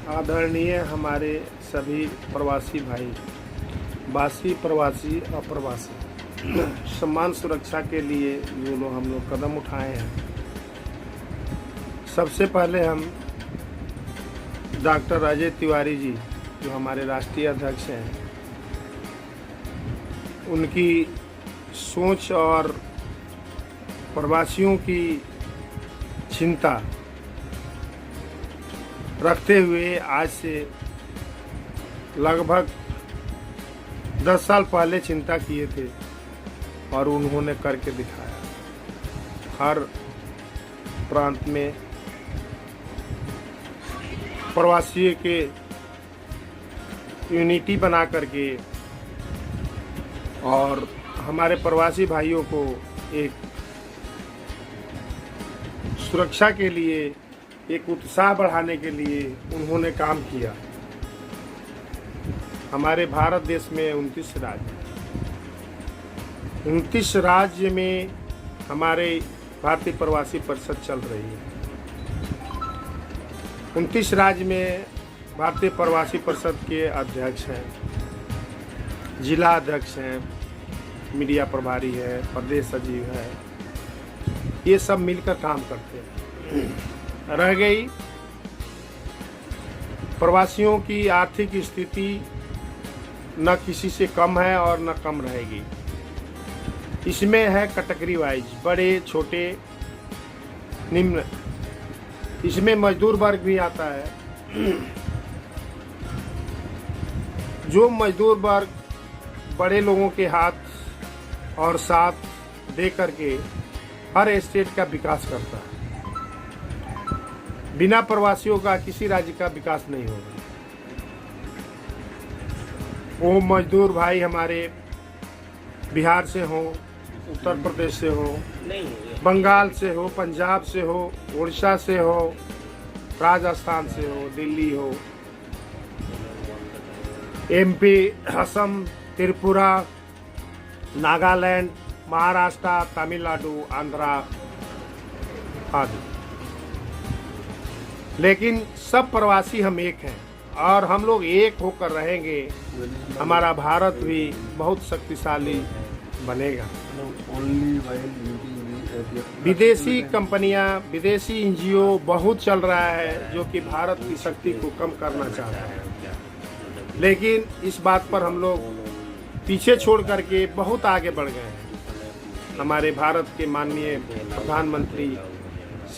आदरणीय हमारे सभी प्रवासी भाई, वासी, प्रवासी, अप्रवासी, सम्मान सुरक्षा के लिए जो लोग हम लोग कदम उठाए हैं। सबसे पहले हम डॉक्टर अजय तिवारी जी, जो हमारे राष्ट्रीय अध्यक्ष हैं, उनकी सोच और प्रवासियों की चिंता रखते हुए आज से लगभग 10 साल पहले चिंता किए थे और उन्होंने करके दिखाया। हर प्रांत में प्रवासियों के यूनिटी बना करके और हमारे प्रवासी भाइयों को एक सुरक्षा के लिए, एक उत्साह बढ़ाने के लिए उन्होंने काम किया। हमारे भारत देश में 29 राज्य, 29 राज्य में हमारे भारतीय प्रवासी परिषद चल रही है। 29 राज्य में भारतीय प्रवासी परिषद के अध्यक्ष हैं, जिला अध्यक्ष हैं, मीडिया प्रभारी है, प्रदेश सचिव है, ये सब मिलकर काम करते हैं। रह गई प्रवासियों की आर्थिक स्थिति न किसी से कम है और न कम रहेगी। इसमें है कैटेगरी वाइज, बड़े, छोटे, निम्न। इसमें मजदूर वर्ग भी आता है। जो मजदूर वर्ग बड़े लोगों के हाथ और साथ दे करके हर स्टेट का विकास करता है। बिना प्रवासियों का किसी राज्य का विकास नहीं होगा। वो मजदूर भाई हमारे बिहार से हो, उत्तर प्रदेश से हो, बंगाल से हो, पंजाब से हो, उड़ीसा से हो, राजस्थान से हो, दिल्ली हो, एमपी, असम, त्रिपुरा, नागालैंड, महाराष्ट्र, तमिलनाडु, आंध्रा आदि। लेकिन सब प्रवासी हम एक हैं और हम लोग एक होकर रहेंगे। हमारा भारत भी बहुत शक्तिशाली बनेगा। विदेशी कंपनियां, विदेशी एनजीओ बहुत चल रहा है जो कि भारत की शक्ति को कम करना चाह रहा है। लेकिन इस बात पर हम लोग पीछे छोड़ करके बहुत आगे बढ़ गए हैं। हमारे भारत के माननीय प्रधानमंत्री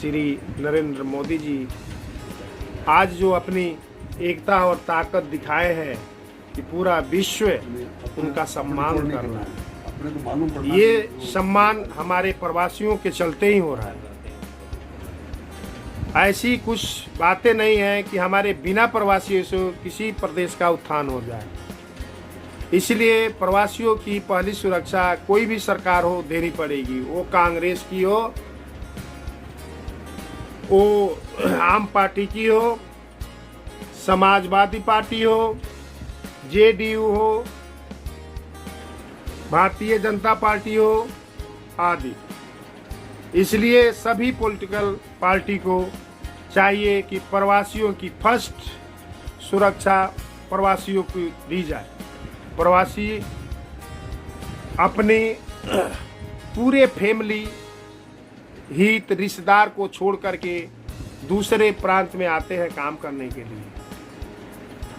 श्री नरेंद्र मोदी जी आज जो अपनी एकता और ताकत दिखाए हैं कि पूरा विश्व उनका सम्मान कर रहा है। ये सम्मान हमारे प्रवासियों के चलते ही हो रहा है। ऐसी कुछ बातें नहीं है कि हमारे बिना प्रवासियों से किसी प्रदेश का उत्थान हो जाए। इसलिए प्रवासियों की पहली सुरक्षा कोई भी सरकार हो देनी पड़ेगी। वो कांग्रेस की हो, वो आम पार्टी की हो, समाजवादी पार्टी हो, जेडीयू हो, भारतीय जनता पार्टी हो आदि। इसलिए सभी पॉलिटिकल पार्टी को चाहिए कि प्रवासियों की फर्स्ट सुरक्षा प्रवासियों को दी जाए। प्रवासी अपने पूरे फैमिली, हित, रिश्तेदार को छोड़ करके दूसरे प्रांत में आते हैं काम करने के लिए।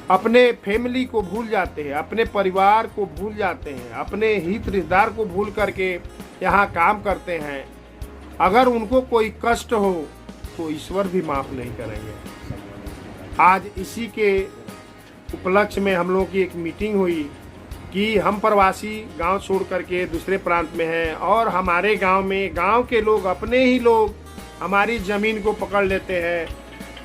अपने फैमिली को भूल जाते हैं, अपने परिवार को भूल जाते हैं, अपने हित रिश्तेदार को भूल करके यहाँ काम करते हैं। अगर उनको कोई कष्ट हो तो ईश्वर भी माफ नहीं करेंगे। आज इसी के उपलक्ष्य में हम लोगों की एक मीटिंग हुई कि हम प्रवासी गांव छोड़ करके दूसरे प्रांत में हैं और हमारे गांव में गांव के लोग, अपने ही लोग हमारी ज़मीन को पकड़ लेते हैं,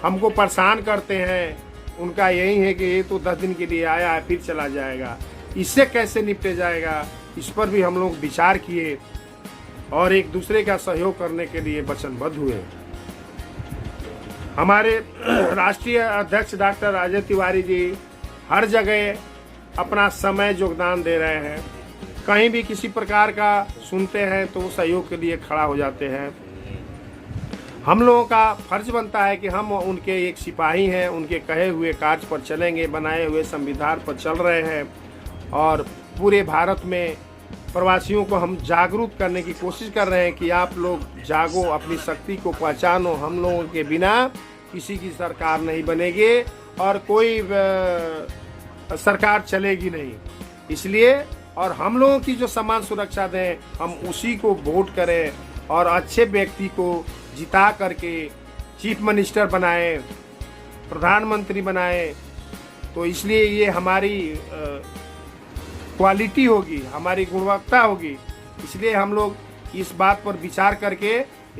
हमको परेशान करते हैं। उनका यही है कि ये तो 10 दिन के लिए आया है, फिर चला जाएगा। इससे कैसे निपटे जाएगा, इस पर भी हम लोग विचार किए और एक दूसरे का सहयोग करने के लिए वचनबद्ध हुए। हमारे राष्ट्रीय अध्यक्ष डॉक्टर अजय तिवारी जी हर जगह अपना समय योगदान दे रहे हैं। कहीं भी किसी प्रकार का सुनते हैं तो सहयोग के लिए खड़ा हो जाते हैं। हम लोगों का फर्ज बनता है कि हम उनके एक सिपाही हैं, उनके कहे हुए कार्य पर चलेंगे, बनाए हुए संविधान पर चल रहे हैं और पूरे भारत में प्रवासियों को हम जागरूक करने की कोशिश कर रहे हैं कि आप लोग जागो, अपनी शक्ति को पहचानो। हम लोगों के बिना किसी की सरकार नहीं बनेगी और कोई सरकार चलेगी नहीं। इसलिए और हम लोगों की जो समान सुरक्षा दें, हम उसी को वोट करें और अच्छे व्यक्ति को जिता करके चीफ मिनिस्टर बनाए, प्रधानमंत्री बनाए। तो इसलिए ये हमारी क्वालिटी होगी, हमारी गुणवत्ता होगी। इसलिए हम लोग इस बात पर विचार करके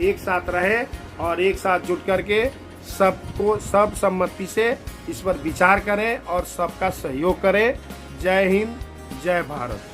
एक साथ रहे और एक साथ जुट करके सबको सब सम्मति से इस पर विचार करें और सबका सहयोग करें। जय हिंद, जय भारत।